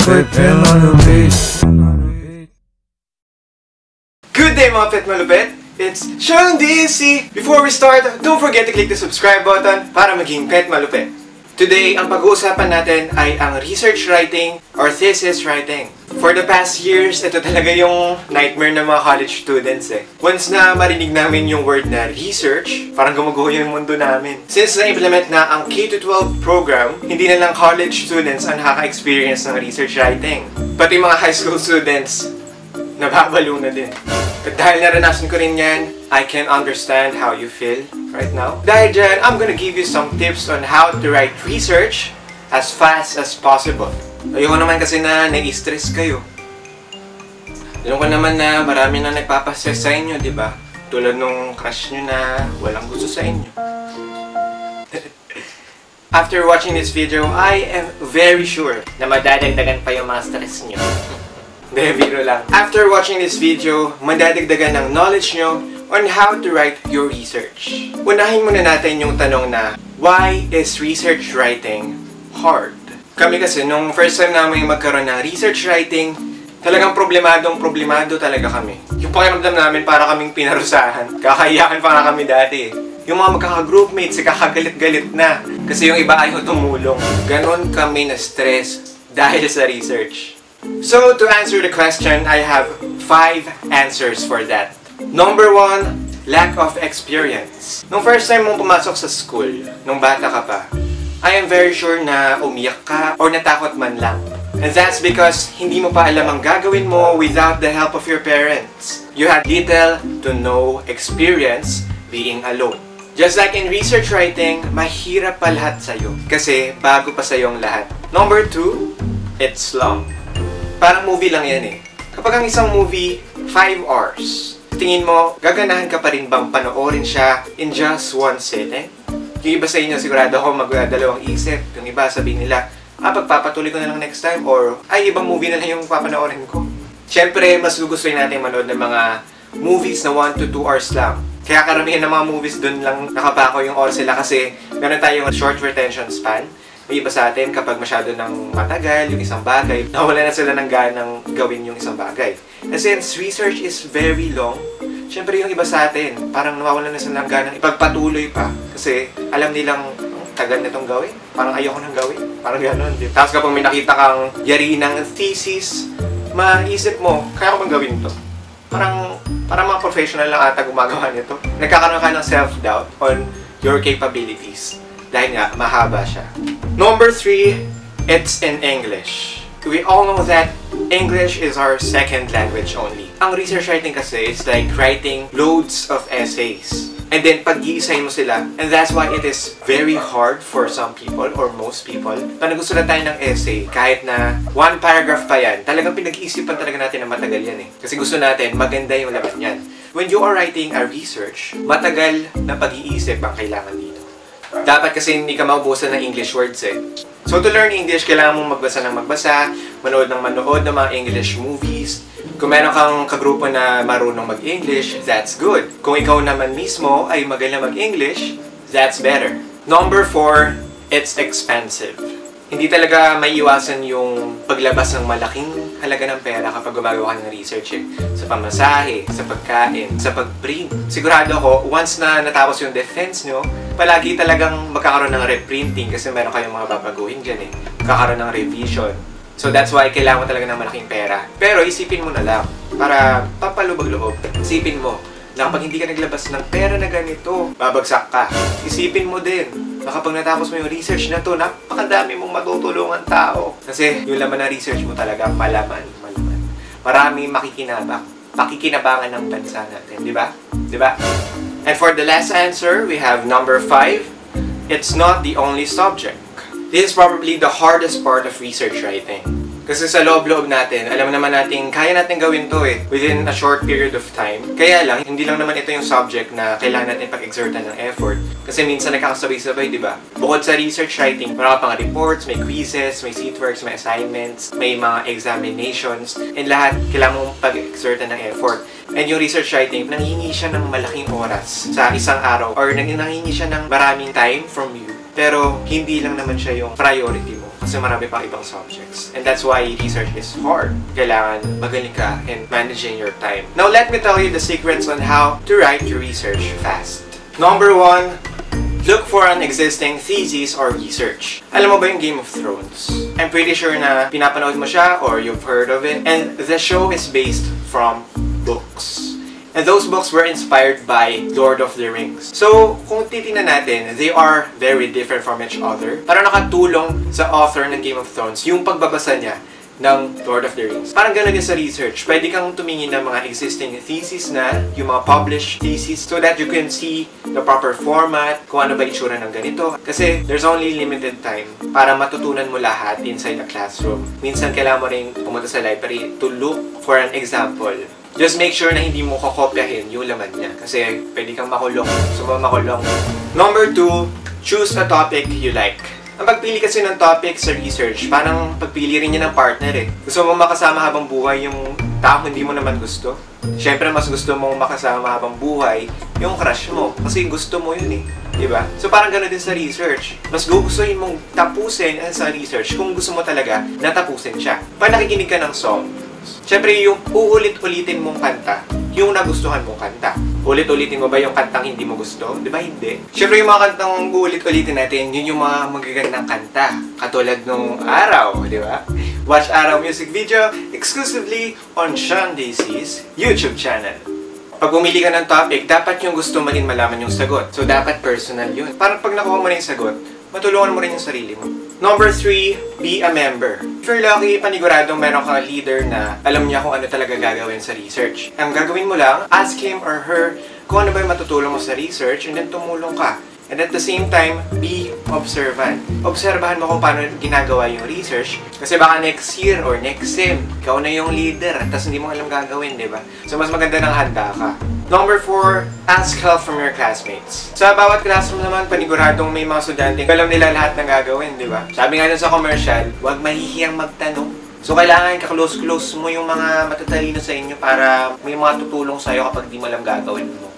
malupit, Pet Malupit. Good day mga Pet Malupit! It's Shawn DC! Before we start, don't forget to click the subscribe button para maging Pet Malupit. Today, ang pag-uusapan natin ay ang research writing or thesis writing. For the past years, ito talaga yung nightmare ng mga college students eh. Once na marinig namin yung word na research, parang gumuguho yung mundo namin. Since na-implement na ang K-12 program, hindi na lang college students ang nakaka-experience ng research writing. Pati mga high school students, nababalo na din. But dahil naranasan ko rin yan, I can understand how you feel right now. Dahil dyan, I'm gonna give you some tips on how to write research as fast as possible. Ayoko naman kasi na nai-stress kayo. Alam ko naman na marami na nagpapastress sa inyo, di ba? Tulad nung crush nyo na walang gusto sa inyo. After watching this video, I am very sure na madadagdagan pa yung mga stress nyo. Hindi, biro lang. After watching this video, madadagdagan ng knowledge nyo on how to write your research. Unahin muna natin yung tanong na, why is research writing hard? Kami kasi, nung first time namin magkaroon ng research writing, talagang problemado talaga kami. Yung pakiramdam namin para kaming pinarusahan. Kakayakan pa nga kami dati. Yung mga magkaka-groupmates, kakagalit-galit na. Kasi yung iba ayaw tumulong. Ganon kami na stress dahil sa research. So, to answer the question, I have 5 answers for that. Number 1, lack of experience. Nung first time mong pumasok sa school, nung bata ka pa, I am very sure na umiyak ka or natakot man lang. And that's because hindi mo pa alam ang gagawin mo without the help of your parents. You had little to no experience being alone. Just like in research writing, mahirap pa lahat sa'yo. Kasi bago pa sa'yo ang lahat. Number 2, it's long. Parang movie lang yan eh. Kapag ang isang movie, 5 hours, tingin mo, gaganahan ka pa rin bang panoorin siya in just one sitting? Yung iba sa inyo, sigurado ako magdalawang isip. Yung iba sabihin nila, pagpapatuloy ko na lang next time, or ay, ibang movie na lang yung papanoorin ko. Siyempre, mas gugustuhin natin manood ng mga movies na 1 to 2 hours lang. Kaya karamihan ng mga movies doon lang nakapako yung oras sila kasi meron tayong short retention span. May iba sa atin, kapag masyado nang matagal yung isang bagay, nawala na sila ng ganang gawin yung isang bagay. And since research is very long, syempre yung iba sa atin, parang nawawala na sila ng ganang ipagpatuloy pa. Kasi alam nilang, tagal na itong gawin. Parang ayoko nang gawin. Parang gano'n. Tapos kapag may nakita kang yari ng thesis, maisip mo, kaya ko bang gawin to? Parang mga professional lang ata gumagawa nito. Nagkakaroon ka ng self-doubt on your capabilities. Dahil nga, mahaba siya. Number 3, it's in English. We all know that English is our second language only. Ang research writing kasi is like writing loads of essays. And then pag-iisahin mo sila. And that's why it is very hard for some people or most people. Pag nagusulat tayo ng essay, kahit na 1 paragraph pa yan, talagang pinag-iisipan talaga natin na matagal yan eh. Kasi gusto natin, maganda yung laman yan. When you are writing a research, matagal na pag-iisip ang kailangan dito. Dapat kasi hindi ka maubusan ng English words eh. So to learn English, kailangan mong magbasa ng magbasa, manood ng mga English movies. Kung meron kang kagrupo na marunong mag-English, that's good. Kung ikaw naman mismo ay magaling mag-English, that's better. Number 4, it's expensive. Hindi talaga maiiwasan yung paglabas ng malaking halaga ng pera kapag gumagawa ka ng research eh. Sa pamasahe, sa pagkain, sa pag-print. Sigurado ako, once na natapos yung defense nyo, palagi talagang magkakaroon ng reprinting kasi meron kayong mga babaguhin dyan eh. Magkakaroon ng revision. So that's why kailangan mo talaga ng malaking pera. Pero isipin mo na lang, para papalubag-loob. Isipin mo, na kapag hindi ka naglabas ng pera na ganito, babagsak ka. Isipin mo din, na kapag natapos mo yung research na to, napakadami mong matutulungan tao. Kasi yung laman ng research mo talaga, malaman. Maraming pakikinabangan ng bansa natin, di ba? Di ba? And for the last answer, we have number 5. It's not the only subject. This is probably the hardest part of research writing. Kasi sa loob-loob natin, alam naman natin, kaya natin gawin to eh, within a short period of time. Kaya lang, hindi lang naman ito yung subject na kailangan natin pag-exertan ng effort. Kasi minsan nagkakasabay-sabay, di ba? Bukod sa research writing, meron ka pang reports, may quizzes, may seatworks, may assignments, may mga examinations, and lahat kailangan mong pag-exertan ng effort. And yung research writing, nanghihingi siya ng malaking oras sa isang araw, or nanghihingi siya ng maraming time from you. Pero hindi lang naman siya yung priority mo. Kasi kasi marami pang ibang subjects. And that's why research is hard. Kailangan magaling ka in managing your time. Now, let me tell you the secrets on how to write your research fast. Number 1, look for an existing thesis or research. Alam mo ba yung Game of Thrones? I'm pretty sure na pinapanood mo siya or you've heard of it. And the show is based from books. And those books were inspired by Lord of the Rings. So, kung titingnan natin, they are very different from each other. Parang nakatulong sa author ng Game of Thrones yung pagbabasa niya ng Lord of the Rings. Parang gano'n din sa research. Pwede kang tumingin ng mga existing thesis na, yung mga published thesis, so that you can see the proper format, kung ano ba itsura ng ganito. Kasi there's only limited time para matutunan mo lahat inside the classroom. Minsan kailangan mo rin pumunta sa library to look for an example. Just make sure na hindi mo kokopyahin yung laman niya. Kasi pwede kang makulong. So, makulong. Number 2, choose a topic you like. Ang pagpili kasi ng topic sa research, parang pagpili rin niya ng partner eh. Gusto mo makasama habang buhay yung taong hindi mo naman gusto. Siyempre, mas gusto mong makasama habang buhay yung crush mo. Kasi gusto mo yun eh. Diba? So parang gano'n din sa research. Mas gugustuhin mong tapusin sa research kung gusto mo talaga na tapusin siya. Pag nakikinig ka ng song, siyempre yung uulit-ulitin mong kanta, yung nagustuhan mong kanta. Ulit-ulitin mo ba yung kantang hindi mo gusto? Di ba hindi? Siyempre yung mga kantang uulit-ulitin natin, yun yung mga magagandang kanta. Katulad nung Araw, di ba? Watch Araw music video exclusively on Shawn DC's YouTube channel. Pag bumili ka ng topic, dapat yung gusto mo rin malaman yung sagot. So, dapat personal yun. Parang pag nakuha mo na yung sagot, matulungan mo rin yung sarili mo. Number 3, be a member. If you're lucky, paniguradong meron kang leader na alam niya kung ano talaga gagawin sa research. Ang gagawin mo lang, ask him or her kung ano ba yung matutulong mo sa research and then tumulong ka. And at the same time, be observant. Obserbahan mo kung paano ginagawa yung research. Kasi baka next year or next sem, ikaw na yung leader, tapos hindi mo alam gagawin, di ba? So, mas maganda nang handa ka. Number 4, ask help from your classmates. Sa bawat classroom naman, paniguradong may mga estudyante, alam nila lahat ng gagawin, di ba? Sabi nga dun sa commercial, huwag mahihiyang magtanong. So, kailangan ka-close-close mo yung mga matatalino sa inyo para may mga tutulong sa'yo kapag di mo alam gagawin mo.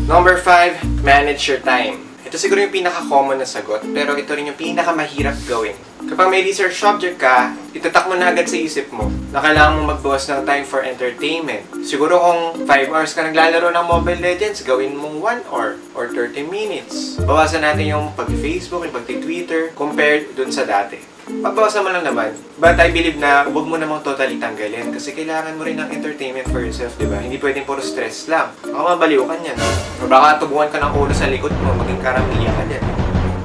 Number 5, manage your time. Ito siguro yung pinaka-common na sagot, pero ito rin yung pinaka-mahirap gawin. Kapag may research subject ka, itatak mo na agad sa isip mo na kailangan mo magbawas ng time for entertainment. Siguro kung 5 hours ka naglalaro ng Mobile Legends, gawin mong 1 hour or 30 minutes. Bawasan natin yung pag-Facebook, yung pag-Twitter, compared dun sa dati. Pagbawasan mo lang naman. But I believe na huwag mo namang totally tanggalin kasi kailangan mo rin ng entertainment for yourself, di ba? Hindi pwedeng puro stress lang. Baka mabaliw ka niyan. O baka tubuhan ka ng ulo sa likod mo, maging karamihan ka dyan.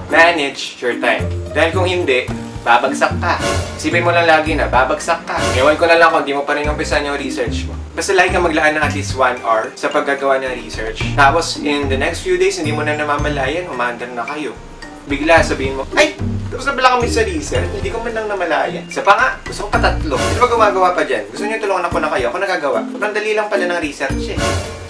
Manage your time. Dahil kung hindi, babagsak ka. Isipin mo lang lagi na, babagsak ka. Ewan ko na lang kung di mo pa rin umpisan yung research mo. Basta lagi kang maglaan ng at least 1 hour sa paggagawa ng research. Tapos, in the next few days, hindi mo na namamalayan, umaandar na kayo. Bigla sabihin mo, ay! Tapos na pala kami sa research, hindi ko man lang namalayan. Isa pa nga, gusto ko pa 3. Hindi ba gumagawa pa dyan? Gusto niyo tulungan ako na kayo? Ako nagagawa. Sobrang dali lang pala ng research eh.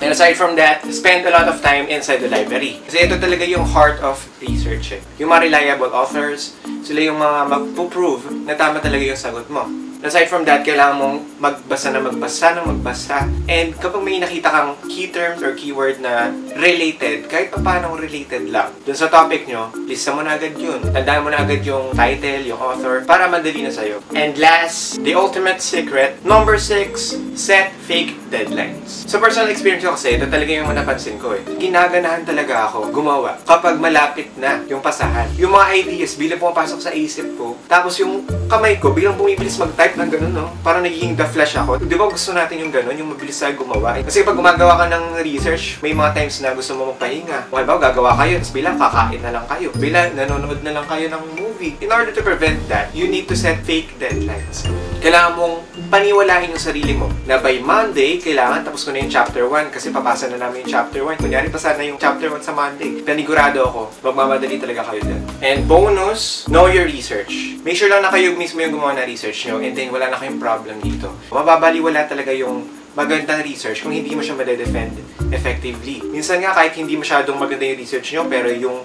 And aside from that, spend a lot of time inside the library. Kasi ito talaga yung heart of research eh. Yung mga reliable authors, sila yung mga magpo-prove na tama talaga yung sagot mo. Aside from that, kailangan mong magbasa. And kapag may nakita kang key terms or keyword na related, kahit pa paano related lang, dun sa topic nyo, lista mo na agad yun. Tandaan mo na agad yung title, yung author, para madali na sa'yo. And last, the ultimate secret, number 6, set fake deadlines. Sa personal experience ko kasi, ito talaga yung napansin ko eh. Ginaganahan talaga ako gumawa kapag malapit na yung pasahan. Yung mga ideas, bilang pumapasok sa isip ko, tapos yung kamay ko, bilang bumibilis mag-type ng ganun, no? Parang nagiging the flash ako. Di ba gusto natin yung ganun, yung mabilis tayo gumawa? Kasi pag gumagawa ka ng research, may mga times na gusto mo magpahinga. Kung halimbawa, gagawa kayo, tapos bilang kakain na lang kayo. Bilang nanonood na lang kayo ng movie. In order to prevent that, you need to set fake deadlines. Kailangan mong paniwalain yung sarili mo na by Monday, kailangan tapos ko na yung chapter 1 kasi papasa na namin yung chapter 1. Kunyari, pasa na yung chapter 1 sa Monday. Panigurado ako, magmamadali talaga kayo dyan. And bonus, know your research. Make sure lang na kayo mismo yung gumawa na research nyo and then wala na kayong problem dito. Mababaliwala talaga yung magandang research kung hindi mo siya made-defend effectively. Minsan nga kahit hindi masyadong maganda yung research nyo pero yung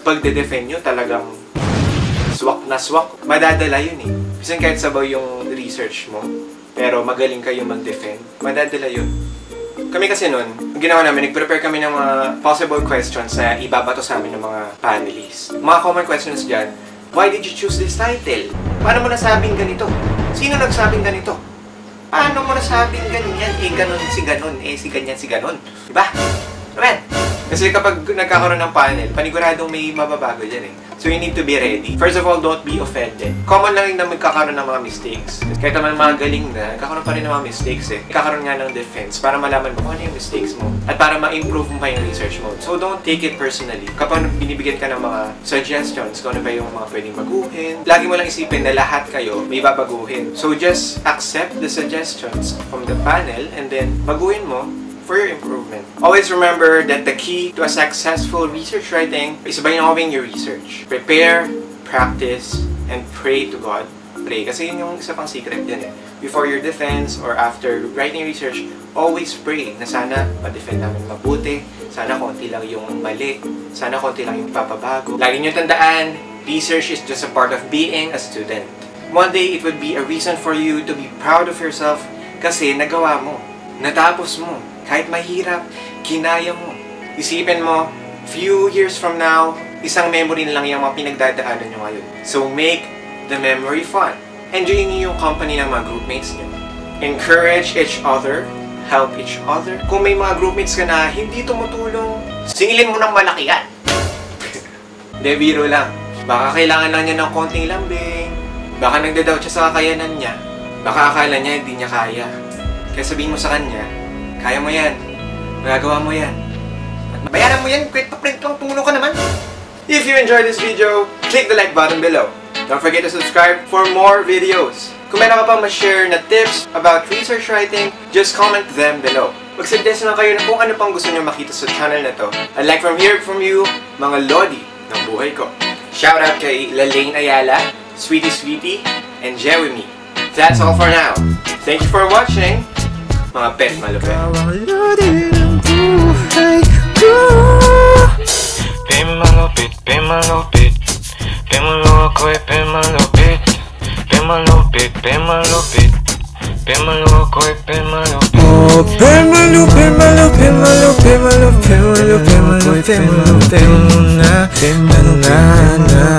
pagde-defend nyo talagang swak na swak, madadala yun eh. Minsan kahit sabaw yung research mo pero magaling kayo mag-defend, madadala yun. Kami kasi nun, ang ginawa namin, nag-prepare kami ng mga possible questions na ibabato sa amin ng mga panelists. Mga common questions dyan, Why did you choose this title? Paano mo nasabing ganito? Sino nagsabing ganito? Paano mo nasabing ganyan? Ganon si ganon. Si ganyan si ganon. Diba? Amen. Kasi kapag nagkakaroon ng panel, paniguradong may mababago dyan eh. So you need to be ready. First of all, don't be offended. Common lang na magkakaroon ng mga mistakes. Kahit naman mga galing na, nagkakaroon pa rin ng mga mistakes eh. Nagkakaroon nga ng defense para malaman mo kung ano yung mistakes mo. At para ma-improve mo pa yung research mode. So don't take it personally. Kapag binibigyan ka ng mga suggestions, kung ano ba yung mga pwedeng baguhin, lagi mo lang isipin na lahat kayo may babaguhin. So just accept the suggestions from the panel and then baguhin mo for your improvement. Always remember that the key to a successful research writing is by knowing your research. Prepare, practice, and pray to God. Pray, kasi yun yung isa pang secret yan eh. Before your defense or after writing research, always pray na sana ma-defend namin mabuti, sana konti lang yung mali, sana konti lang yung papabago. Lagi nyo tandaan, research is just a part of being a student. One day, it would be a reason for you to be proud of yourself kasi nagawa mo, natapos mo. Kahit mahirap, kinaya mo. Isipin mo, few years from now, isang memory na lang yung mga pinagdadaanan nyo ngayon. So make the memory fun. Enjoy niyo yung company ng mga groupmates nyo. Encourage each other, help each other. Kung may mga groupmates ka na hindi tumutulong, singilin mo ng malaki yan. Hindi, biro lang. Baka kailangan lang niya ng konting lambing. Baka nagda-doubt siya sa kakayanan niya. Baka akala niya hindi niya kaya. Kaya sabihin mo sa kanya, kaya mo yan. Magagawa mo yan. At bayaran mo yan, kahit pa-print lang puno ka naman. If you enjoyed this video, click the like button below. Don't forget to subscribe for more videos. Kung meron ka pa ma-share na tips about research writing, just comment them below. Mag-suggest lang kayo na kung ano pang gusto nyo makita sa channel na to. I'd like from hearing from you, mga lodi ng buhay ko. Shoutout kay Lalaine Ayala, Sweetie Sweetie, and Jeremy. That's all for now. Thank you for watching. Mga pet malupit. Malupit, malupit, malupit, malupit, malupit, malupit, malupit, malupit. Oh, malupit, malupit, malupit, malupit, malupit, malupit, malupit, malupit, malupit,